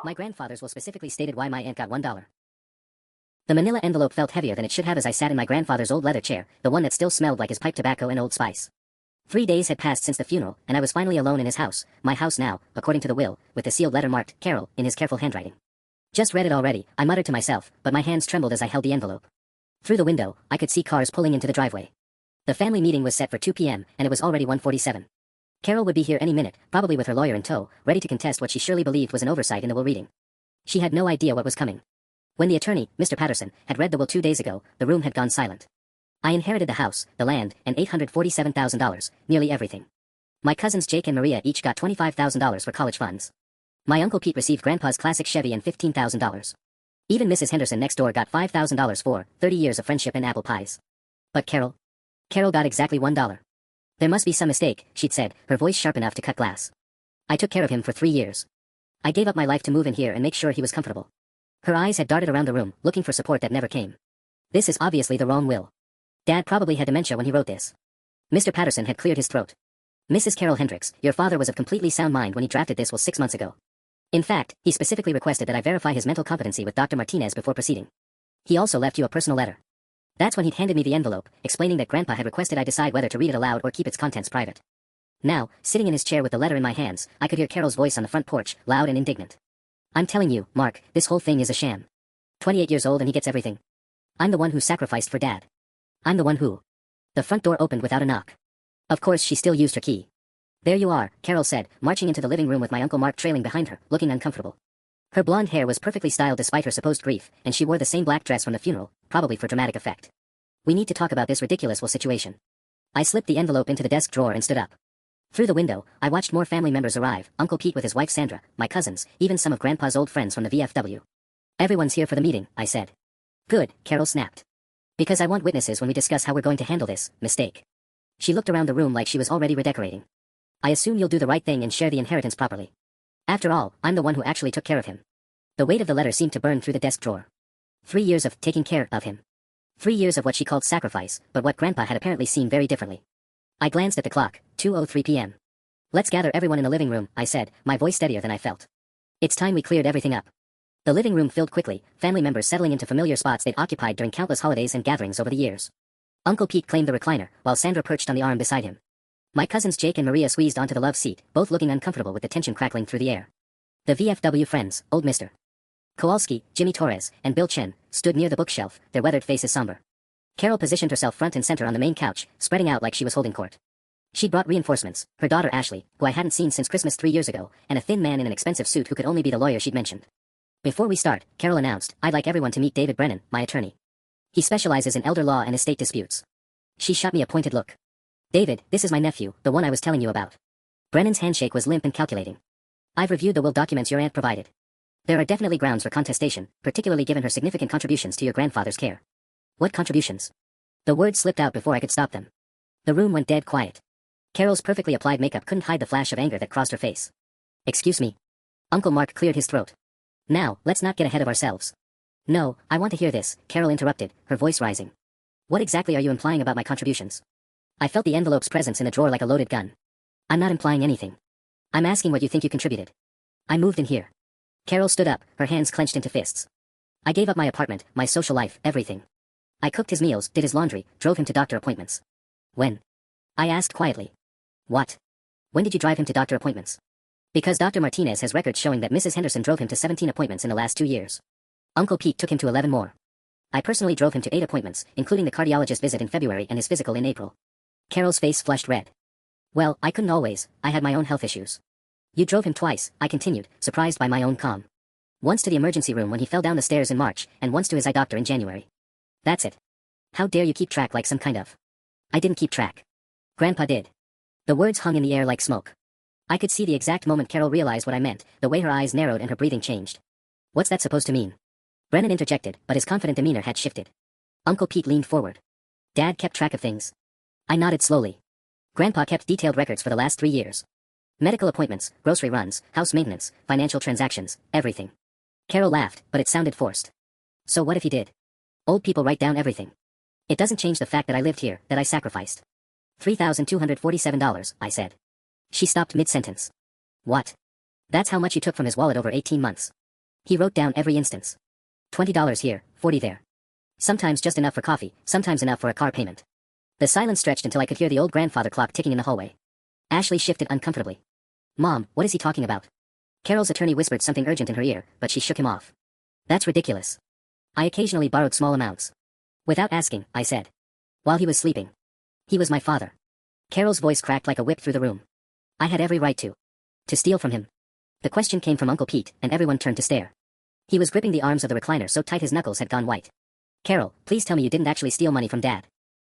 My grandfather's will specifically stated why my aunt got $1. The manila envelope felt heavier than it should have as I sat in my grandfather's old leather chair, the one that still smelled like his pipe tobacco and Old Spice. 3 days had passed since the funeral, and I was finally alone in his house, my house now, according to the will, with the sealed letter marked, Carol, in his careful handwriting. Just read it already, I muttered to myself, but my hands trembled as I held the envelope. Through the window, I could see cars pulling into the driveway. The family meeting was set for 2 p.m., and it was already 1:47. Carol would be here any minute, probably with her lawyer in tow, ready to contest what she surely believed was an oversight in the will reading. She had no idea what was coming. When the attorney, Mr. Patterson, had read the will 2 days ago, the room had gone silent. I inherited the house, the land, and $847,000, nearly everything. My cousins Jake and Maria each got $25,000 for college funds. My Uncle Pete received Grandpa's classic Chevy and $15,000. Even Mrs. Henderson next door got $5,000 for 30 years of friendship and apple pies. But Carol got exactly $1. There must be some mistake, she'd said, her voice sharp enough to cut glass. I took care of him for 3 years. I gave up my life to move in here and make sure he was comfortable. Her eyes had darted around the room, looking for support that never came. This is obviously the wrong will. Dad probably had dementia when he wrote this. Mr. Patterson had cleared his throat. Mrs. Carol Hendricks, your father was of completely sound mind when he drafted this will 6 months ago. In fact, he specifically requested that I verify his mental competency with Dr. Martinez before proceeding. He also left you a personal letter. That's when he'd handed me the envelope, explaining that Grandpa had requested I decide whether to read it aloud or keep its contents private. Now, sitting in his chair with the letter in my hands, I could hear Carol's voice on the front porch, loud and indignant. I'm telling you, Mark, this whole thing is a sham. 28 years old and he gets everything. I'm the one who sacrificed for Dad. I'm the one who... The front door opened without a knock. Of course she still used her key. There you are, Carol said, marching into the living room with my Uncle Mark trailing behind her, looking uncomfortable. Her blonde hair was perfectly styled despite her supposed grief, and she wore the same black dress from the funeral, probably for dramatic effect. We need to talk about this ridiculous will situation. I slipped the envelope into the desk drawer and stood up. Through the window, I watched more family members arrive, Uncle Pete with his wife Sandra, my cousins, even some of Grandpa's old friends from the VFW. Everyone's here for the meeting, I said. Good, Carol snapped. Because I want witnesses when we discuss how we're going to handle this mistake. She looked around the room like she was already redecorating. I assume you'll do the right thing and share the inheritance properly. After all, I'm the one who actually took care of him. The weight of the letter seemed to burn through the desk drawer. 3 years of taking care of him. 3 years of what she called sacrifice, but what Grandpa had apparently seen very differently. I glanced at the clock, 2:03 p.m. Let's gather everyone in the living room, I said, my voice steadier than I felt. It's time we cleared everything up. The living room filled quickly, family members settling into familiar spots they'd occupied during countless holidays and gatherings over the years. Uncle Pete claimed the recliner, while Sandra perched on the arm beside him. My cousins Jake and Maria squeezed onto the love seat, both looking uncomfortable with the tension crackling through the air. The VFW friends, old Mr. Kowalski, Jimmy Torres, and Bill Chen, stood near the bookshelf, their weathered faces somber. Carol positioned herself front and center on the main couch, spreading out like she was holding court. She'd brought reinforcements, her daughter Ashley, who I hadn't seen since Christmas 3 years ago, and a thin man in an expensive suit who could only be the lawyer she'd mentioned. Before we start, Carol announced, I'd like everyone to meet David Brennan, my attorney. He specializes in elder law and estate disputes. She shot me a pointed look. David, this is my nephew, the one I was telling you about. Brennan's handshake was limp and calculating. I've reviewed the will documents your aunt provided. There are definitely grounds for contestation, particularly given her significant contributions to your grandfather's care. What contributions? The words slipped out before I could stop them. The room went dead quiet. Carol's perfectly applied makeup couldn't hide the flash of anger that crossed her face. Excuse me. Uncle Mark cleared his throat. Now, let's not get ahead of ourselves. No, I want to hear this, Carol interrupted, her voice rising. What exactly are you implying about my contributions? I felt the envelope's presence in the drawer like a loaded gun. I'm not implying anything. I'm asking what you think you contributed. I moved in here. Carol stood up, her hands clenched into fists. I gave up my apartment, my social life, everything. I cooked his meals, did his laundry, drove him to doctor appointments. When? I asked quietly. What? When did you drive him to doctor appointments? Because Dr. Martinez has records showing that Mrs. Henderson drove him to 17 appointments in the last 2 years. Uncle Pete took him to 11 more. I personally drove him to 8 appointments, including the cardiologist visit in February and his physical in April. Carol's face flushed red. Well, I couldn't always, I had my own health issues. You drove him twice, I continued, surprised by my own calm. Once to the emergency room when he fell down the stairs in March, and once to his eye doctor in January. That's it. How dare you keep track like some kind of... I didn't keep track. Grandpa did. The words hung in the air like smoke. I could see the exact moment Carol realized what I meant, the way her eyes narrowed and her breathing changed. What's that supposed to mean? Brennan interjected, but his confident demeanor had shifted. Uncle Pete leaned forward. Dad kept track of things. I nodded slowly. Grandpa kept detailed records for the last 3 years. Medical appointments, grocery runs, house maintenance, financial transactions, everything. Carol laughed, but it sounded forced. So what if he did? Old people write down everything. It doesn't change the fact that I lived here, that I sacrificed. $3,247, I said. She stopped mid-sentence. What? That's how much you took from his wallet over 18 months. He wrote down every instance. $20 here, 40 there. Sometimes just enough for coffee, sometimes enough for a car payment. The silence stretched until I could hear the old grandfather clock ticking in the hallway. Ashley shifted uncomfortably. Mom, what is he talking about? Carol's attorney whispered something urgent in her ear, but she shook him off. That's ridiculous. I occasionally borrowed small amounts. Without asking, I said. While he was sleeping. He was my father. Carol's voice cracked like a whip through the room. I had every right to steal from him. The question came from Uncle Pete, and everyone turned to stare. He was gripping the arms of the recliner so tight his knuckles had gone white. Carol, please tell me you didn't actually steal money from Dad.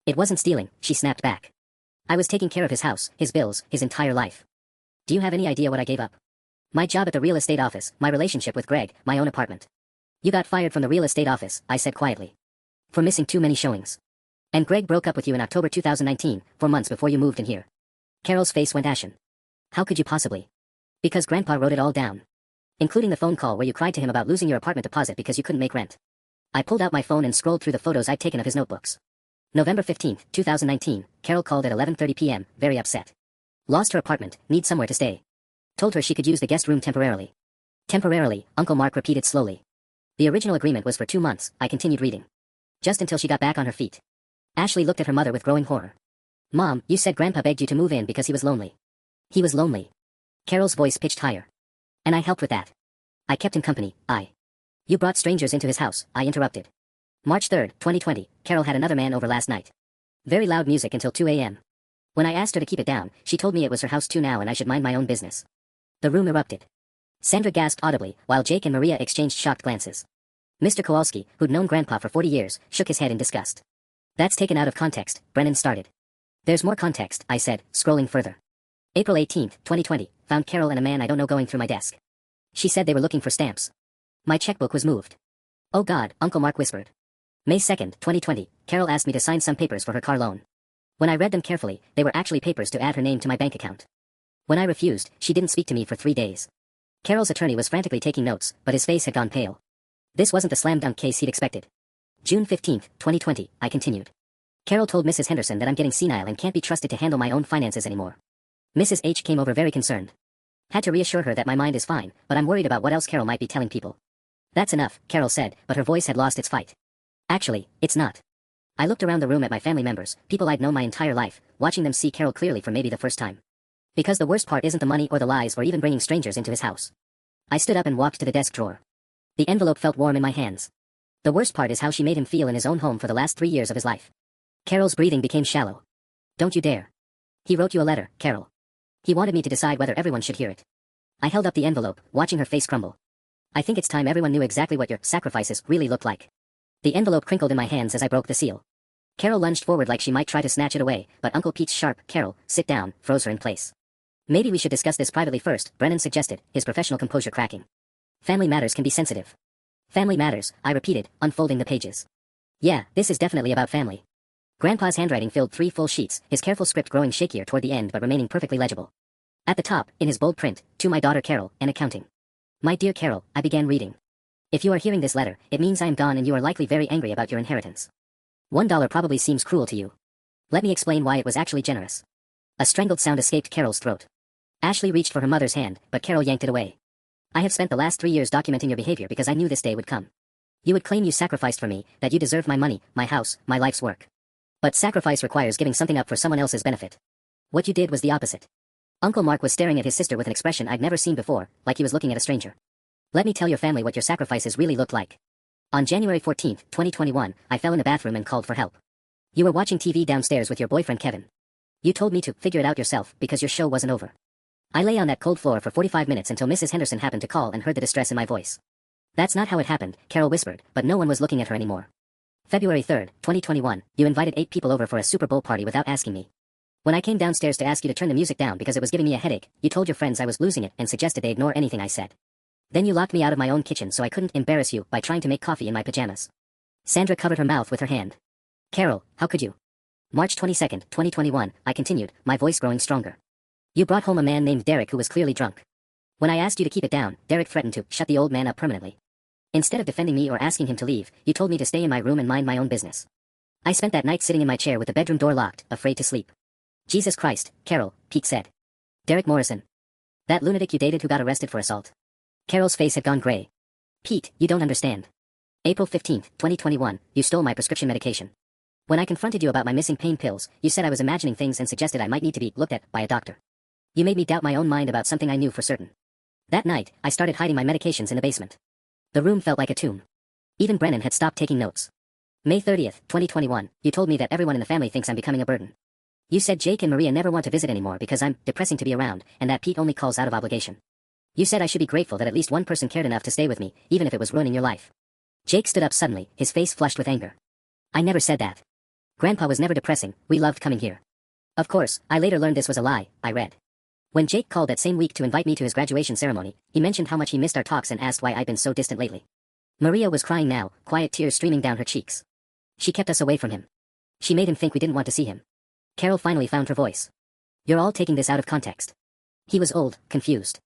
It wasn't stealing, she snapped back. I was taking care of his house, his bills, his entire life. Do you have any idea what I gave up? My job at the real estate office, my relationship with Greg, my own apartment. You got fired from the real estate office, I said quietly. For missing too many showings. And Greg broke up with you in October 2019, 4 months before you moved in here. Carol's face went ashen. How could you possibly? Because Grandpa wrote it all down. Including the phone call where you cried to him about losing your apartment deposit because you couldn't make rent. I pulled out my phone and scrolled through the photos I'd taken of his notebooks. November 15, 2019, Carol called at 11:30 p.m., very upset. Lost her apartment, needs somewhere to stay. Told her she could use the guest room temporarily. Temporarily, Uncle Mark repeated slowly. The original agreement was for 2 months, I continued reading. Just until she got back on her feet. Ashley looked at her mother with growing horror. Mom, you said Grandpa begged you to move in because he was lonely. He was lonely. Carol's voice pitched higher. And I helped with that. I kept him company, You brought strangers into his house, I interrupted. March 3, 2020, Carol had another man over last night. Very loud music until 2 a.m. When I asked her to keep it down, she told me it was her house too now and I should mind my own business. The room erupted. Sandra gasped audibly, while Jake and Maria exchanged shocked glances. Mr. Kowalski, who'd known Grandpa for 40 years, shook his head in disgust. That's taken out of context, Brennan started. There's more context, I said, scrolling further. April 18, 2020, found Carol and a man I don't know going through my desk. She said they were looking for stamps. My checkbook was moved. Oh God, Uncle Mark whispered. May 2, 2020, Carol asked me to sign some papers for her car loan. When I read them carefully, they were actually papers to add her name to my bank account. When I refused, she didn't speak to me for 3 days. Carol's attorney was frantically taking notes, but his face had gone pale. This wasn't the slam-dunk case he'd expected. June 15, 2020, I continued. Carol told Mrs. Henderson that I'm getting senile and can't be trusted to handle my own finances anymore. Mrs. H came over very concerned. Had to reassure her that my mind is fine, but I'm worried about what else Carol might be telling people. That's enough, Carol said, but her voice had lost its fight. Actually, it's not. I looked around the room at my family members, people I'd known my entire life, watching them see Carol clearly for maybe the first time. Because the worst part isn't the money or the lies or even bringing strangers into his house. I stood up and walked to the desk drawer. The envelope felt warm in my hands. The worst part is how she made him feel in his own home for the last 3 years of his life. Carol's breathing became shallow. Don't you dare. He wrote you a letter, Carol. He wanted me to decide whether everyone should hear it. I held up the envelope, watching her face crumble. I think it's time everyone knew exactly what your sacrifices really looked like. The envelope crinkled in my hands as I broke the seal. Carol lunged forward like she might try to snatch it away, but Uncle Pete's sharp, "Carol, sit down," froze her in place. Maybe we should discuss this privately first, Brennan suggested, his professional composure cracking. Family matters can be sensitive. Family matters, I repeated, unfolding the pages. Yeah, this is definitely about family. Grandpa's handwriting filled 3 full sheets, his careful script growing shakier toward the end but remaining perfectly legible. At the top, in his bold print, to my daughter Carol, and accounting. My dear Carol, I began reading. If you are hearing this letter, it means I am gone and you are likely very angry about your inheritance. $1 probably seems cruel to you. Let me explain why it was actually generous. A strangled sound escaped Carol's throat. Ashley reached for her mother's hand, but Carol yanked it away. I have spent the last 3 years documenting your behavior because I knew this day would come. You would claim you sacrificed for me, that you deserved my money, my house, my life's work. But sacrifice requires giving something up for someone else's benefit. What you did was the opposite. Uncle Mark was staring at his sister with an expression I'd never seen before, like he was looking at a stranger. Let me tell your family what your sacrifices really looked like. On January 14, 2021, I fell in the bathroom and called for help. You were watching TV downstairs with your boyfriend Kevin. You told me to figure it out yourself because your show wasn't over. I lay on that cold floor for 45 minutes until Mrs. Henderson happened to call and heard the distress in my voice. That's not how it happened, Carol whispered, but no one was looking at her anymore. February 3, 2021, you invited 8 people over for a Super Bowl party without asking me. When I came downstairs to ask you to turn the music down because it was giving me a headache, you told your friends I was losing it and suggested they ignore anything I said. Then you locked me out of my own kitchen so I couldn't embarrass you by trying to make coffee in my pajamas. Sandra covered her mouth with her hand. Carol, how could you? March 22, 2021, I continued, my voice growing stronger. You brought home a man named Derek who was clearly drunk. When I asked you to keep it down, Derek threatened to shut the old man up permanently. Instead of defending me or asking him to leave, you told me to stay in my room and mind my own business. I spent that night sitting in my chair with the bedroom door locked, afraid to sleep. Jesus Christ, Carol, Pete said. Derek Morrison. That lunatic you dated who got arrested for assault. Carol's face had gone gray. Pete, you don't understand. April 15th, 2021, you stole my prescription medication. When I confronted you about my missing pain pills, you said I was imagining things and suggested I might need to be looked at by a doctor. You made me doubt my own mind about something I knew for certain. That night, I started hiding my medications in the basement. The room felt like a tomb. Even Brennan had stopped taking notes. May 30th, 2021, you told me that everyone in the family thinks I'm becoming a burden. You said Jake and Maria never want to visit anymore because I'm depressing to be around, and that Pete only calls out of obligation. You said I should be grateful that at least one person cared enough to stay with me, even if it was ruining your life. Jake stood up suddenly, his face flushed with anger. I never said that. Grandpa was never depressing, we loved coming here. Of course, I later learned this was a lie, I read. When Jake called that same week to invite me to his graduation ceremony, he mentioned how much he missed our talks and asked why I'd been so distant lately. Maria was crying now, quiet tears streaming down her cheeks. She kept us away from him. She made him think we didn't want to see him. Carol finally found her voice. You're all taking this out of context. He was old, confused.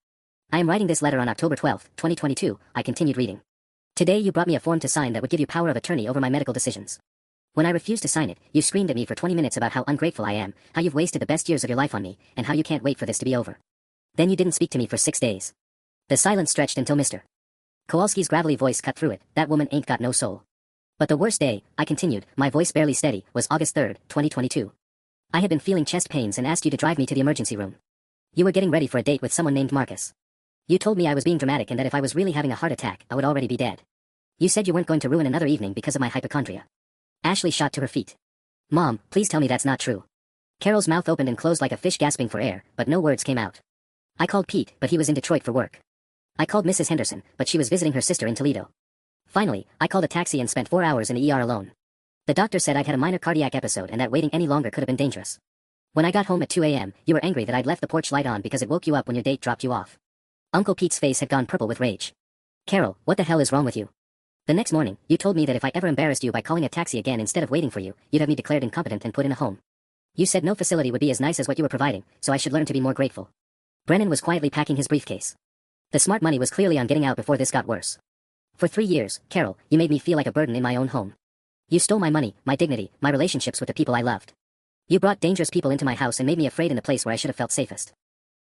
I am writing this letter on October 12th, 2022, I continued reading. Today you brought me a form to sign that would give you power of attorney over my medical decisions. When I refused to sign it, you screamed at me for 20 minutes about how ungrateful I am, how you've wasted the best years of your life on me, and how you can't wait for this to be over. Then you didn't speak to me for 6 days. The silence stretched until Mr. Kowalski's gravelly voice cut through it, that woman ain't got no soul. But the worst day, I continued, my voice barely steady, was August 3rd, 2022. I had been feeling chest pains and asked you to drive me to the emergency room. You were getting ready for a date with someone named Marcus. You told me I was being dramatic and that if I was really having a heart attack, I would already be dead. You said you weren't going to ruin another evening because of my hypochondria. Ashley shot to her feet. Mom, please tell me that's not true. Carol's mouth opened and closed like a fish gasping for air, but no words came out. I called Pete, but he was in Detroit for work. I called Mrs. Henderson, but she was visiting her sister in Toledo. Finally, I called a taxi and spent 4 hours in the ER alone. The doctor said I'd had a minor cardiac episode and that waiting any longer could have been dangerous. When I got home at 2 a.m., you were angry that I'd left the porch light on because it woke you up when your date dropped you off. Uncle Pete's face had gone purple with rage. Carol, what the hell is wrong with you? The next morning, you told me that if I ever embarrassed you by calling a taxi again instead of waiting for you, you'd have me declared incompetent and put in a home. You said no facility would be as nice as what you were providing, so I should learn to be more grateful. Brennan was quietly packing his briefcase. The smart money was clearly on getting out before this got worse. For 3 years, Carol, you made me feel like a burden in my own home. You stole my money, my dignity, my relationships with the people I loved. You brought dangerous people into my house and made me afraid in the place where I should have felt safest.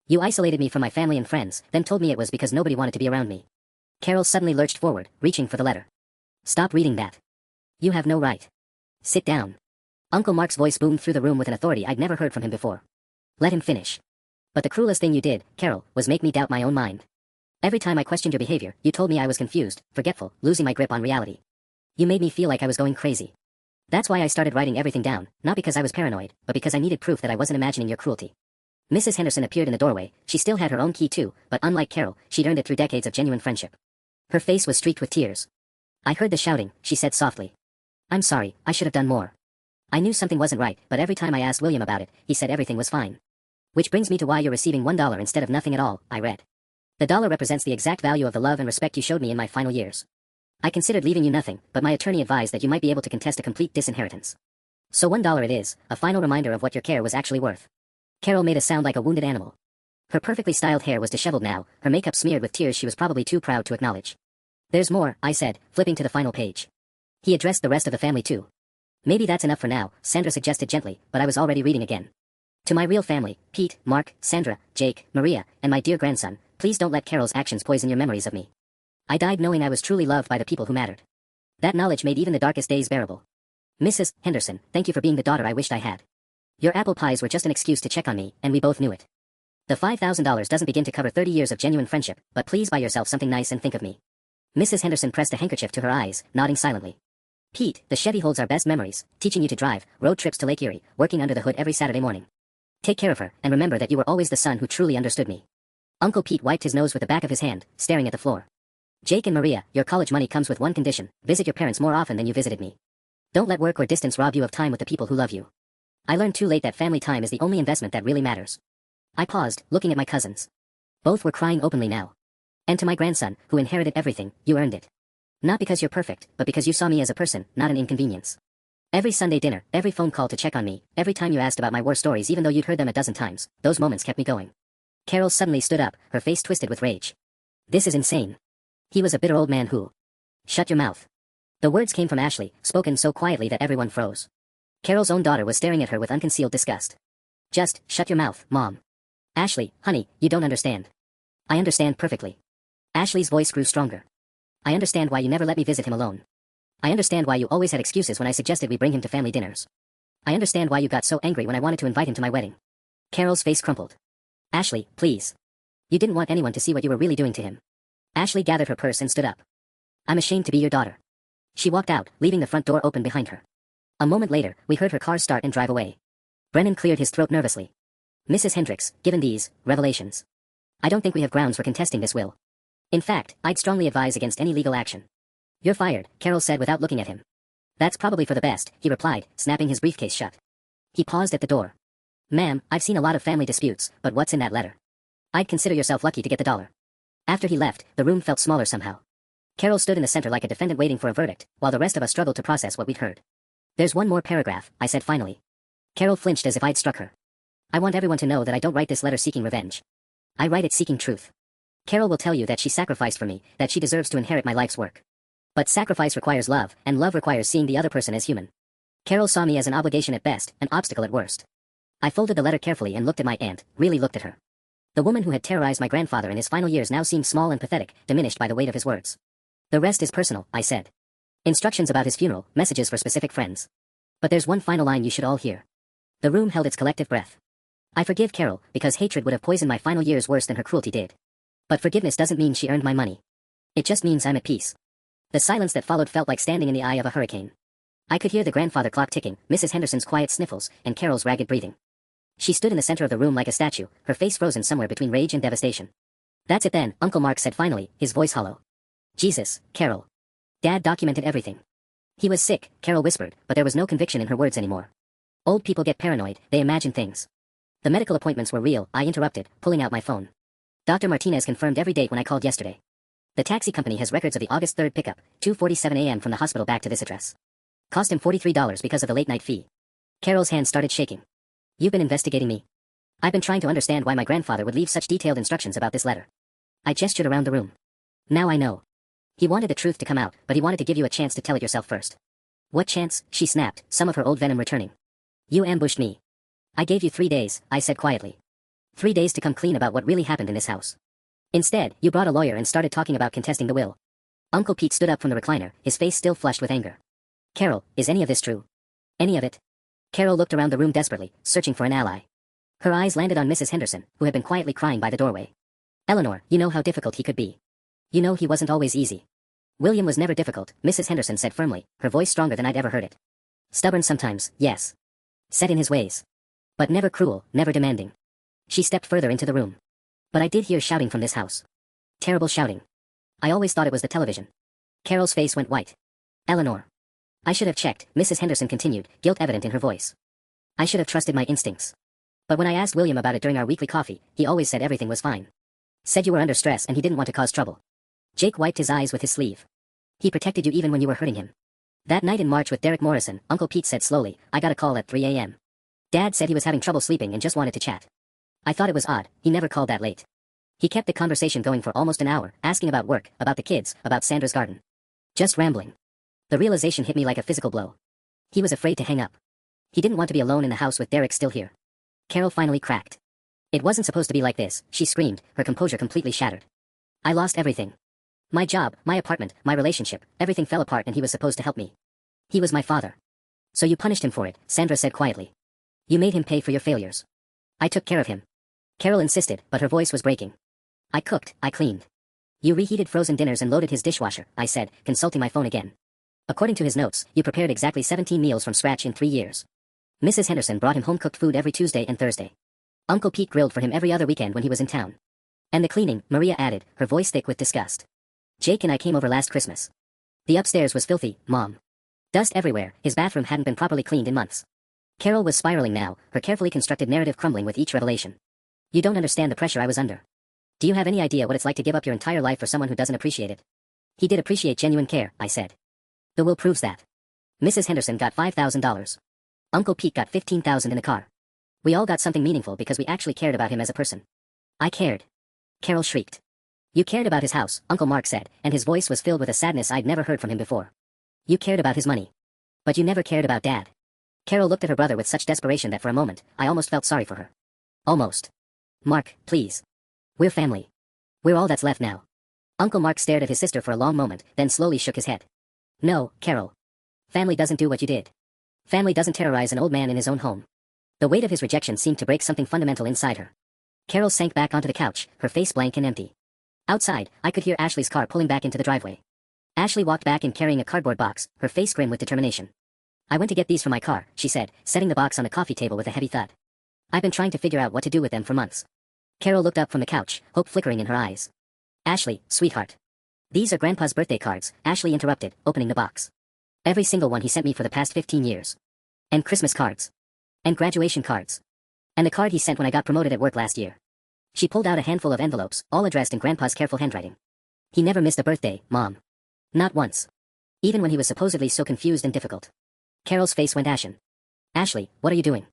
You isolated me from my family and friends, then told me it was because nobody wanted to be around me. Carol suddenly lurched forward, reaching for the letter. Stop reading that. You have no right. Sit down. Uncle Mark's voice boomed through the room with an authority I'd never heard from him before. Let him finish. But the cruelest thing you did, Carol, was make me doubt my own mind. Every time I questioned your behavior, you told me I was confused, forgetful, losing my grip on reality. You made me feel like I was going crazy. That's why I started writing everything down, not because I was paranoid, but because I needed proof that I wasn't imagining your cruelty. Mrs. Henderson appeared in the doorway. She still had her own key too, but unlike Carol, she'd earned it through decades of genuine friendship. Her face was streaked with tears. I heard the shouting, she said softly. I'm sorry, I should have done more. I knew something wasn't right, but every time I asked William about it, he said everything was fine. Which brings me to why you're receiving $1 instead of nothing at all, I read. The dollar represents the exact value of the love and respect you showed me in my final years. I considered leaving you nothing, but my attorney advised that you might be able to contest a complete disinheritance. So $1 it is, a final reminder of what your care was actually worth. Carol made a sound like a wounded animal. Her perfectly styled hair was disheveled now, her makeup smeared with tears she was probably too proud to acknowledge. There's more, I said, flipping to the final page. He addressed the rest of the family too. Maybe that's enough for now, Sandra suggested gently, but I was already reading again. To my real family, Pete, Mark, Sandra, Jake, Maria, and my dear grandson, please don't let Carol's actions poison your memories of me. I died knowing I was truly loved by the people who mattered. That knowledge made even the darkest days bearable. Mrs. Henderson, thank you for being the daughter I wished I had. Your apple pies were just an excuse to check on me, and we both knew it. The $5,000 doesn't begin to cover 30 years of genuine friendship, but please buy yourself something nice and think of me. Mrs. Henderson pressed a handkerchief to her eyes, nodding silently. Pete, the Chevy holds our best memories, teaching you to drive, road trips to Lake Erie, working under the hood every Saturday morning. Take care of her, and remember that you were always the son who truly understood me. Uncle Pete wiped his nose with the back of his hand, staring at the floor. Jake and Maria, your college money comes with one condition: visit your parents more often than you visited me. Don't let work or distance rob you of time with the people who love you. I learned too late that family time is the only investment that really matters. I paused, looking at my cousins. Both were crying openly now. And to my grandson, who inherited everything, you earned it. Not because you're perfect, but because you saw me as a person, not an inconvenience. Every Sunday dinner, every phone call to check on me, every time you asked about my war stories even though you'd heard them a dozen times, those moments kept me going. Carol suddenly stood up, her face twisted with rage. This is insane. He was a bitter old man who... Shut your mouth. The words came from Ashley, spoken so quietly that everyone froze. Carol's own daughter was staring at her with unconcealed disgust. Just, shut your mouth, Mom. Ashley, honey, you don't understand. I understand perfectly. Ashley's voice grew stronger. I understand why you never let me visit him alone. I understand why you always had excuses when I suggested we bring him to family dinners. I understand why you got so angry when I wanted to invite him to my wedding. Carol's face crumpled. Ashley, please. You didn't want anyone to see what you were really doing to him. Ashley gathered her purse and stood up. I'm ashamed to be your daughter. She walked out, leaving the front door open behind her. A moment later, we heard her car start and drive away. Brennan cleared his throat nervously. Mrs. Hendricks, given these revelations, I don't think we have grounds for contesting this will. In fact, I'd strongly advise against any legal action. You're fired, Carol said without looking at him. That's probably for the best, he replied, snapping his briefcase shut. He paused at the door. Ma'am, I've seen a lot of family disputes, but what's in that letter? I'd consider yourself lucky to get the dollar. After he left, the room felt smaller somehow. Carol stood in the center like a defendant waiting for a verdict, while the rest of us struggled to process what we'd heard. There's one more paragraph, I said finally. Carol flinched as if I'd struck her. I want everyone to know that I don't write this letter seeking revenge. I write it seeking truth. Carol will tell you that she sacrificed for me, that she deserves to inherit my life's work. But sacrifice requires love, and love requires seeing the other person as human. Carol saw me as an obligation at best, an obstacle at worst. I folded the letter carefully and looked at my aunt, really looked at her. The woman who had terrorized my grandfather in his final years now seemed small and pathetic, diminished by the weight of his words. The rest is personal, I said. Instructions about his funeral, messages for specific friends. But there's one final line you should all hear. The room held its collective breath. I forgive Carol, because hatred would have poisoned my final years worse than her cruelty did. But forgiveness doesn't mean she earned my money. It just means I'm at peace. The silence that followed felt like standing in the eye of a hurricane. I could hear the grandfather clock ticking, Mrs. Henderson's quiet sniffles, and Carol's ragged breathing. She stood in the center of the room like a statue, her face frozen somewhere between rage and devastation. That's it then, Uncle Mark said finally, his voice hollow. Jesus, Carol. Dad documented everything. He was sick, Carol whispered, but there was no conviction in her words anymore. Old people get paranoid, they imagine things. The medical appointments were real, I interrupted, pulling out my phone. Dr. Martinez confirmed every date when I called yesterday. The taxi company has records of the August 3rd pickup, 2:47 a.m. from the hospital back to this address. Cost him $43 because of the late-night fee. Carol's hand started shaking. You've been investigating me. I've been trying to understand why my grandfather would leave such detailed instructions about this letter. I gestured around the room. Now I know. He wanted the truth to come out, but he wanted to give you a chance to tell it yourself first. What chance? She snapped, some of her old venom returning. You ambushed me. I gave you 3 days, I said quietly. 3 days to come clean about what really happened in this house. Instead, you brought a lawyer and started talking about contesting the will. Uncle Pete stood up from the recliner, his face still flushed with anger. Carol, is any of this true? Any of it? Carol looked around the room desperately, searching for an ally. Her eyes landed on Mrs. Henderson, who had been quietly crying by the doorway. Eleanor, you know how difficult he could be. You know he wasn't always easy. William was never difficult, Mrs. Henderson said firmly, her voice stronger than I'd ever heard it. Stubborn sometimes, yes. Set in his ways. But never cruel, never demanding. She stepped further into the room. But I did hear shouting from this house. Terrible shouting. I always thought it was the television. Carol's face went white. Eleanor. I should have checked, Mrs. Henderson continued, guilt evident in her voice. I should have trusted my instincts. But when I asked William about it during our weekly coffee, he always said everything was fine. Said you were under stress and he didn't want to cause trouble. Jake wiped his eyes with his sleeve. He protected you even when you were hurting him. That night in March with Derek Morrison, Uncle Pete said slowly, I got a call at 3 a.m. Dad said he was having trouble sleeping and just wanted to chat. I thought it was odd, he never called that late. He kept the conversation going for almost an hour, asking about work, about the kids, about Sandra's garden. Just rambling. The realization hit me like a physical blow. He was afraid to hang up. He didn't want to be alone in the house with Derek still here. Carol finally cracked. It wasn't supposed to be like this, she screamed, her composure completely shattered. I lost everything. My job, my apartment, my relationship, everything fell apart and he was supposed to help me. He was my father. So you punished him for it, Sandra said quietly. You made him pay for your failures. I took care of him. Carol insisted, but her voice was breaking. I cooked, I cleaned. You reheated frozen dinners and loaded his dishwasher, I said, consulting my phone again. According to his notes, you prepared exactly 17 meals from scratch in 3 years. Mrs. Henderson brought him home-cooked food every Tuesday and Thursday. Uncle Pete grilled for him every other weekend when he was in town. And the cleaning, Maria added, her voice thick with disgust. Jake and I came over last Christmas. The upstairs was filthy, Mom. Dust everywhere, his bathroom hadn't been properly cleaned in months. Carol was spiraling now, her carefully constructed narrative crumbling with each revelation. You don't understand the pressure I was under. Do you have any idea what it's like to give up your entire life for someone who doesn't appreciate it? He did appreciate genuine care, I said. The will proves that. Mrs. Henderson got $5,000. Uncle Pete got $15,000 in the car. We all got something meaningful because we actually cared about him as a person. I cared. Carol shrieked. You cared about his house, Uncle Mark said, and his voice was filled with a sadness I'd never heard from him before. You cared about his money. But you never cared about Dad. Carol looked at her brother with such desperation that for a moment, I almost felt sorry for her. Almost. Mark, please. We're family. We're all that's left now. Uncle Mark stared at his sister for a long moment, then slowly shook his head. No, Carol. Family doesn't do what you did. Family doesn't terrorize an old man in his own home. The weight of his rejection seemed to break something fundamental inside her. Carol sank back onto the couch, her face blank and empty. Outside, I could hear Ashley's car pulling back into the driveway. Ashley walked back in carrying a cardboard box, her face grim with determination. I went to get these from my car, she said, setting the box on the coffee table with a heavy thud. I've been trying to figure out what to do with them for months. Carol looked up from the couch, hope flickering in her eyes. Ashley, sweetheart. These are Grandpa's birthday cards, Ashley interrupted, opening the box. Every single one he sent me for the past 15 years. And Christmas cards. And graduation cards. And the card he sent when I got promoted at work last year. She pulled out a handful of envelopes, all addressed in Grandpa's careful handwriting. He never missed a birthday, Mom. Not once. Even when he was supposedly so confused and difficult. Carol's face went ashen. Ashley, what are you doing?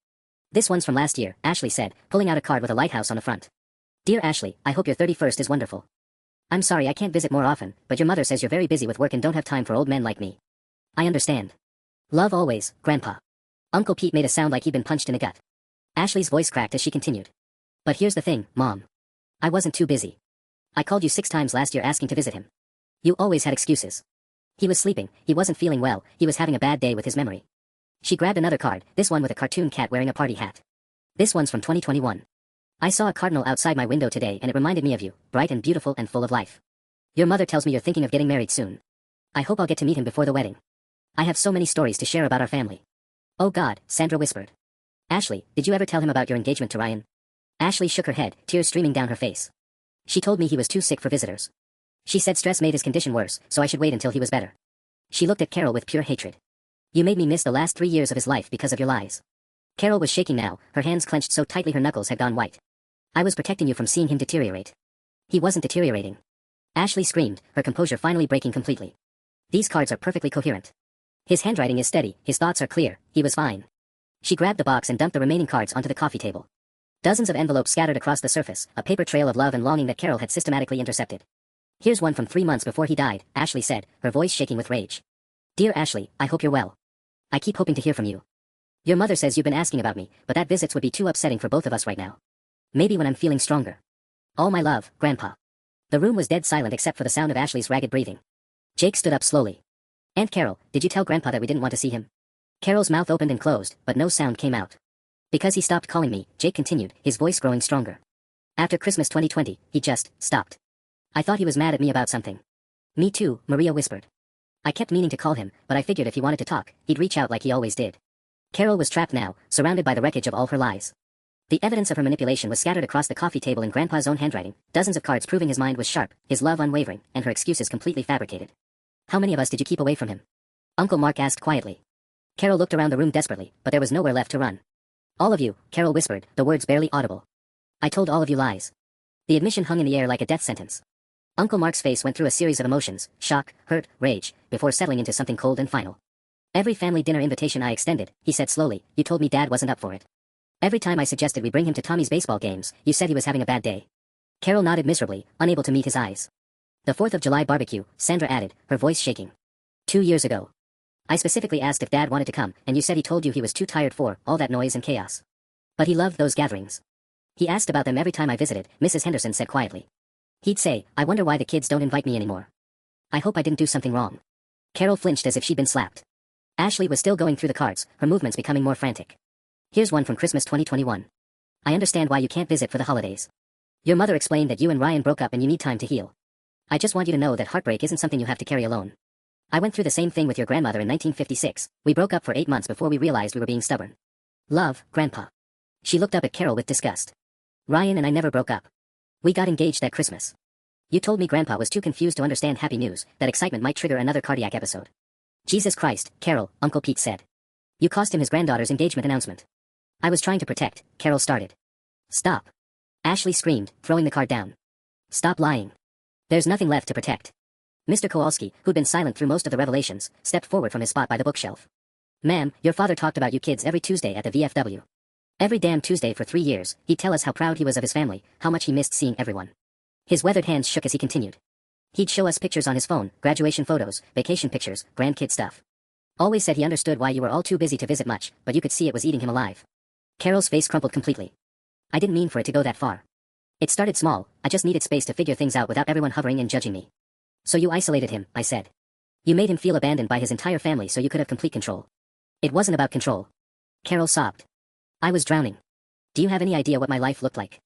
This one's from last year, Ashley said, pulling out a card with a lighthouse on the front. Dear Ashley, I hope your 31st is wonderful. I'm sorry I can't visit more often, but your mother says you're very busy with work and don't have time for old men like me. I understand. Love always, Grandpa. Uncle Pete made a sound like he'd been punched in the gut. Ashley's voice cracked as she continued. But here's the thing, Mom. I wasn't too busy. I called you 6 times last year asking to visit him. You always had excuses. He was sleeping, he wasn't feeling well, he was having a bad day with his memory. She grabbed another card, this one with a cartoon cat wearing a party hat. This one's from 2021. I saw a cardinal outside my window today and it reminded me of you, bright and beautiful and full of life. Your mother tells me you're thinking of getting married soon. I hope I'll get to meet him before the wedding. I have so many stories to share about our family. Oh God, Sandra whispered. Ashley, did you ever tell him about your engagement to Ryan? Ashley shook her head, tears streaming down her face. She told me he was too sick for visitors. She said stress made his condition worse, so I should wait until he was better. She looked at Carol with pure hatred. You made me miss the last 3 years of his life because of your lies. Carol was shaking now, her hands clenched so tightly her knuckles had gone white. I was protecting you from seeing him deteriorate. He wasn't deteriorating. Ashley screamed, her composure finally breaking completely. These cards are perfectly coherent. His handwriting is steady, his thoughts are clear, he was fine. She grabbed the box and dumped the remaining cards onto the coffee table. Dozens of envelopes scattered across the surface, a paper trail of love and longing that Carol had systematically intercepted. Here's one from 3 months before he died, Ashley said, her voice shaking with rage. Dear Ashley, I hope you're well. I keep hoping to hear from you. Your mother says you've been asking about me, but that visits would be too upsetting for both of us right now. Maybe when I'm feeling stronger. All my love, Grandpa. The room was dead silent except for the sound of Ashley's ragged breathing. Jake stood up slowly. Aunt Carol, did you tell Grandpa that we didn't want to see him? Carol's mouth opened and closed, but no sound came out. Because he stopped calling me, Jake continued, his voice growing stronger. After Christmas 2020, he just stopped. I thought he was mad at me about something. Me too, Maria whispered. I kept meaning to call him, but I figured if he wanted to talk, he'd reach out like he always did. Carol was trapped now, surrounded by the wreckage of all her lies. The evidence of her manipulation was scattered across the coffee table in Grandpa's own handwriting, dozens of cards proving his mind was sharp, his love unwavering, and her excuses completely fabricated. How many of us did you keep away from him? Uncle Mark asked quietly. Carol looked around the room desperately, but there was nowhere left to run. All of you, Carol whispered, the words barely audible. I told all of you lies. The admission hung in the air like a death sentence. Uncle Mark's face went through a series of emotions, shock, hurt, rage, before settling into something cold and final. Every family dinner invitation I extended, he said slowly, you told me Dad wasn't up for it. Every time I suggested we bring him to Tommy's baseball games, you said he was having a bad day. Carol nodded miserably, unable to meet his eyes. The 4th of July barbecue, Sandra added, her voice shaking. 2 years ago. I specifically asked if Dad wanted to come, and you said he told you he was too tired for all that noise and chaos. But he loved those gatherings. He asked about them every time I visited, Mrs. Henderson said quietly. He'd say, I wonder why the kids don't invite me anymore. I hope I didn't do something wrong. Carol flinched as if she'd been slapped. Ashley was still going through the cards, her movements becoming more frantic. Here's one from Christmas 2021. I understand why you can't visit for the holidays. Your mother explained that you and Ryan broke up and you need time to heal. I just want you to know that heartbreak isn't something you have to carry alone. I went through the same thing with your grandmother in 1956. We broke up for 8 months before we realized we were being stubborn. Love, Grandpa. She looked up at Carol with disgust. Ryan and I never broke up. We got engaged that Christmas. You told me Grandpa was too confused to understand happy news, that excitement might trigger another cardiac episode. Jesus Christ, Carol, Uncle Pete said. You cost him his granddaughter's engagement announcement. I was trying to protect, Carol started. Stop. Ashley screamed, throwing the card down. Stop lying. There's nothing left to protect. Mr. Kowalski, who'd been silent through most of the revelations, stepped forward from his spot by the bookshelf. Ma'am, your father talked about you kids every Tuesday at the VFW. Every damn Tuesday for 3 years, he'd tell us how proud he was of his family, how much he missed seeing everyone. His weathered hands shook as he continued. He'd show us pictures on his phone, graduation photos, vacation pictures, grandkid stuff. Always said he understood why you were all too busy to visit much, but you could see it was eating him alive. Carol's face crumpled completely. I didn't mean for it to go that far. It started small, I just needed space to figure things out without everyone hovering and judging me. So you isolated him, I said. You made him feel abandoned by his entire family so you could have complete control. It wasn't about control. Carol sobbed. I was drowning. Do you have any idea what my life looked like?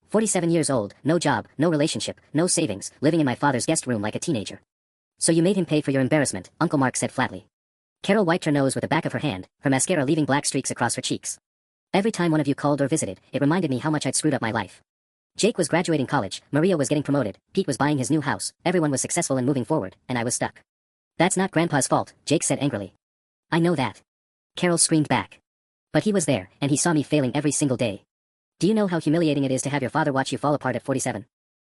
47 years old, no job, no relationship, no savings, living in my father's guest room like a teenager. So you made him pay for your embarrassment, Uncle Mark said flatly. Carol wiped her nose with the back of her hand, her mascara leaving black streaks across her cheeks. Every time one of you called or visited, it reminded me how much I'd screwed up my life. Jake was graduating college, Maria was getting promoted, Pete was buying his new house, everyone was successful and moving forward, and I was stuck. That's not Grandpa's fault, Jake said angrily. I know that. Carol screamed back. But he was there, and he saw me failing every single day. Do you know how humiliating it is to have your father watch you fall apart at 47?